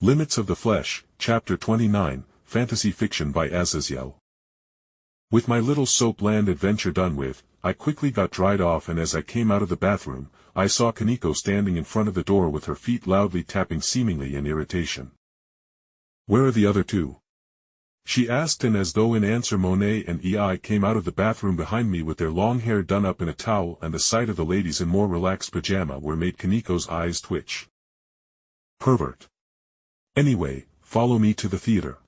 Limits of the Flesh, Chapter 29, Fantasy Fiction by Azazyel. With my little soapland adventure done with, I quickly got dried off, and as I came out of the bathroom, I saw Koneko standing in front of the door with her feet loudly tapping, seemingly in irritation. "Where are the other two?" she asked, and as though in answer Monet and Ei came out of the bathroom behind me with their long hair done up in a towel, and the sight of the ladies in more relaxed pajama were made Koneko's eyes twitch. "Pervert. Anyway, follow me to the theater,"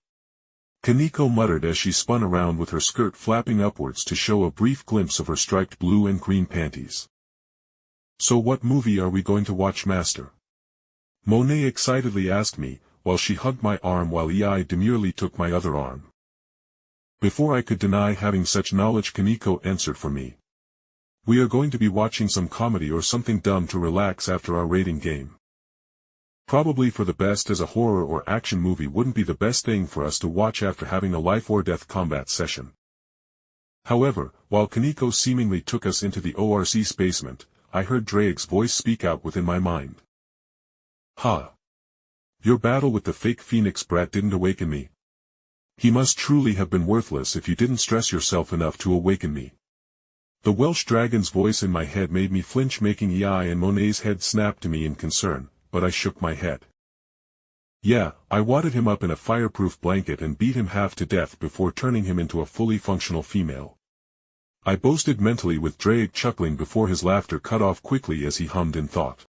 Koneko muttered as she spun around with her skirt flapping upwards to show a brief glimpse of her striped blue and green panties. "So what movie are we going to watch, master?" Monet excitedly asked me, while she hugged my arm while Ei demurely took my other arm. Before I could deny having such knowledge, Koneko answered for me. "We are going to be watching some comedy or something dumb to relax after our raiding game. Probably for the best, as a horror or action movie wouldn't be the best thing for us to watch after having a life-or-death combat session." However, while Koneko seemingly took us into the ORC spacement, I heard Drake's voice speak out within my mind. "Ha! Your battle with the fake Phoenix brat didn't awaken me. He must truly have been worthless if you didn't stress yourself enough to awaken me." The Welsh dragon's voice in my head made me flinch, making Ei and Monet's head snap to me in concern, but I shook my head. "Yeah, I wadded him up in a fireproof blanket and beat him half to death before turning him into a fully functional female," I boasted mentally, with Drake chuckling before his laughter cut off quickly as he hummed in thought.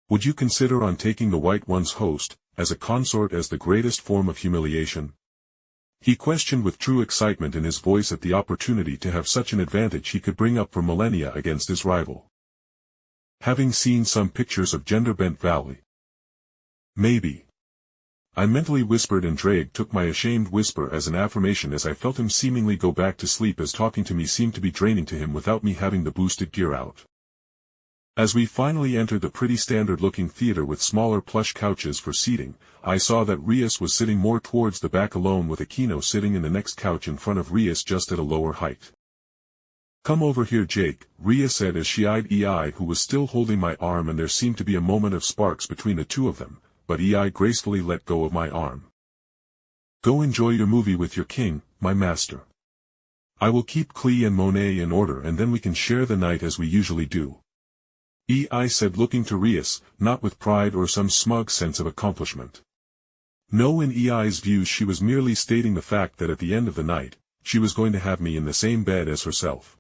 "Would you consider on taking the White One's host, as a consort, as the greatest form of humiliation?" he questioned with true excitement in his voice at the opportunity to have such an advantage he could bring up for millennia against his rival. "Having seen some pictures of Genderbent Valley. Maybe," I mentally whispered, and Drake took my ashamed whisper as an affirmation as I felt him seemingly go back to sleep, as talking to me seemed to be draining to him without me having the boosted gear out. As we finally entered the pretty standard-looking theater with smaller plush couches for seating, I saw that Rias was sitting more towards the back alone, with Aquino sitting in the next couch in front of Rias just at a lower height. "Come over here, Jake," Rias said as she eyed Ei, who was still holding my arm, and there seemed to be a moment of sparks between the two of them, but Ei gracefully let go of my arm. "Go enjoy your movie with your king, my master. I will keep Clee and Monet in order, and then we can share the night as we usually do," Ei said, looking to Rias, not with pride or some smug sense of accomplishment. No, in Ei's view she was merely stating the fact that at the end of the night, she was going to have me in the same bed as herself.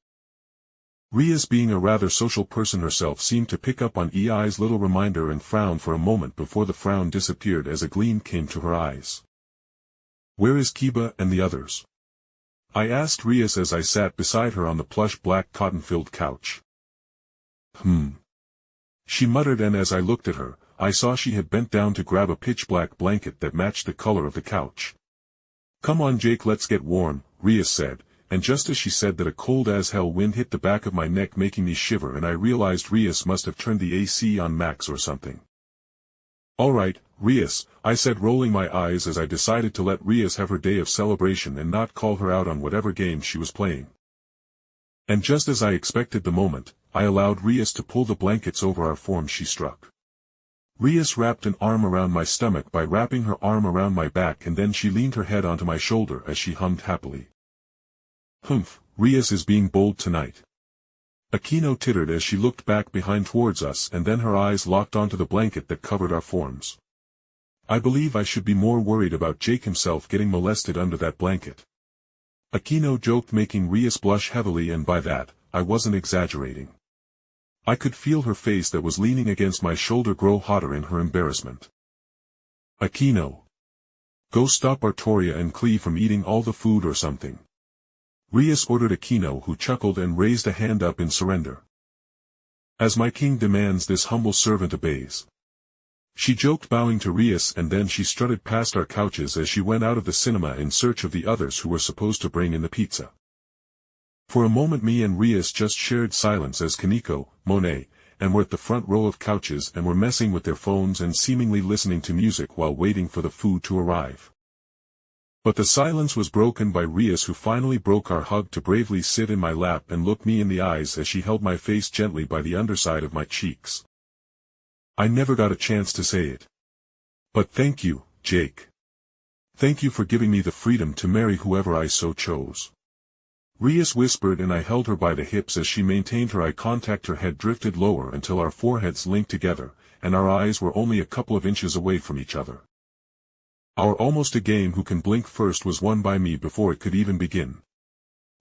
Rias, being a rather social person herself, seemed to pick up on Ei's little reminder and frowned for a moment before the frown disappeared as a gleam came to her eyes. "Where is Kiba and the others?" I asked Rias as I sat beside her on the plush black cotton-filled couch. She muttered, and as I looked at her, I saw she had bent down to grab a pitch-black blanket that matched the color of the couch. "Come on, Jake, let's get warm," Rias said, and just as she said that a cold-as-hell wind hit the back of my neck, making me shiver, and I realized Rias must have turned the AC on max or something. "All right, Rias," I said, rolling my eyes as I decided to let Rias have her day of celebration and not call her out on whatever game she was playing. And just as I expected the moment, I allowed Rias to pull the blankets over our forms. She struck. Rias wrapped an arm around my stomach by wrapping her arm around my back, and then she leaned her head onto my shoulder as she hummed happily. "Humph, Rias is being bold tonight." Aquino tittered as she looked back behind towards us, and then her eyes locked onto the blanket that covered our forms. "I believe I should be more worried about Jake himself getting molested under that blanket," Aquino joked, making Rias blush heavily, and by that, I wasn't exaggerating. I could feel her face that was leaning against my shoulder grow hotter in her embarrassment. "Aquino, go stop Artoria and Clee from eating all the food or something," Rias ordered Aquino, who chuckled and raised a hand up in surrender. "As my king demands, this humble servant obeys," she joked, bowing to Rias, and then she strutted past our couches as she went out of the cinema in search of the others who were supposed to bring in the pizza. For a moment me and Rias just shared silence as Koneko, Monet, and were at the front row of couches and were messing with their phones and seemingly listening to music while waiting for the food to arrive. But the silence was broken by Rias, who finally broke our hug to bravely sit in my lap and look me in the eyes as she held my face gently by the underside of my cheeks. "I never got a chance to say it. But thank you, Jake. Thank you for giving me the freedom to marry whoever I so chose. Rias whispered, and I held her by the hips as she maintained her eye contact. Her head drifted lower until our foreheads linked together, and our eyes were only a couple of inches away from each other. Our almost a game who can blink first was won by me before it could even begin.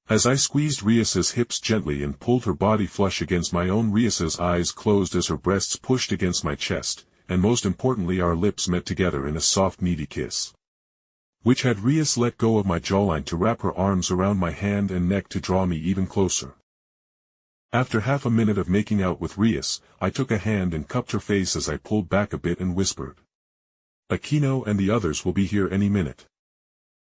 As I squeezed Rias's hips gently and pulled her body flush against my own, Rias's eyes closed as her breasts pushed against my chest, and most importantly our lips met together in a soft needy kiss, which had Rias let go of my jawline to wrap her arms around my hand and neck to draw me even closer. After half a minute of making out with Rias, I took a hand and cupped her face as I pulled back a bit and whispered, "Aquino and the others will be here any minute.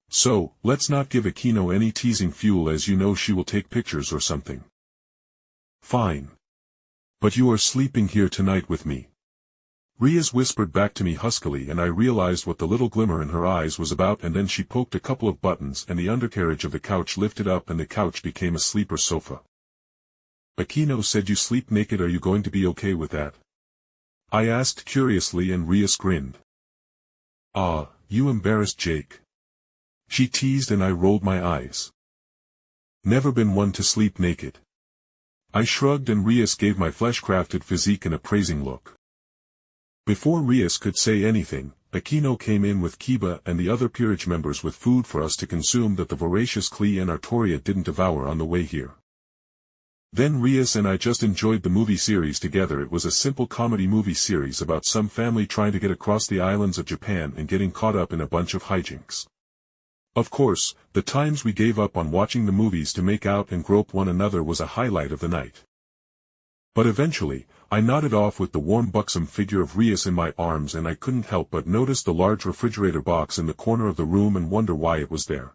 So, let's not give Aquino any teasing fuel, as you know she will take pictures or something." "Fine. But you are sleeping here tonight with me," Rias whispered back to me huskily, and I realized what the little glimmer in her eyes was about. And then she poked a couple of buttons and the undercarriage of the couch lifted up and the couch became a sleeper sofa. "Aquino said you sleep naked. Are you going to be okay with that?" I asked curiously, and Rias grinned. "Ah, you embarrassed Jake," she teased, and I rolled my eyes. "Never been one to sleep naked." I shrugged, and Rias gave my flesh-crafted physique an appraising look. Before Rias could say anything, Aquino came in with Kiba and the other peerage members with food for us to consume that the voracious Klee and Artoria didn't devour on the way here. Then Rias and I just enjoyed the movie series together. It was a simple comedy movie series about some family trying to get across the islands of Japan and getting caught up in a bunch of hijinks. Of course, the times we gave up on watching the movies to make out and grope one another was a highlight of the night. But eventually, I nodded off with the warm buxom figure of Rias in my arms, and I couldn't help but notice the large refrigerator box in the corner of the room and wonder why it was there.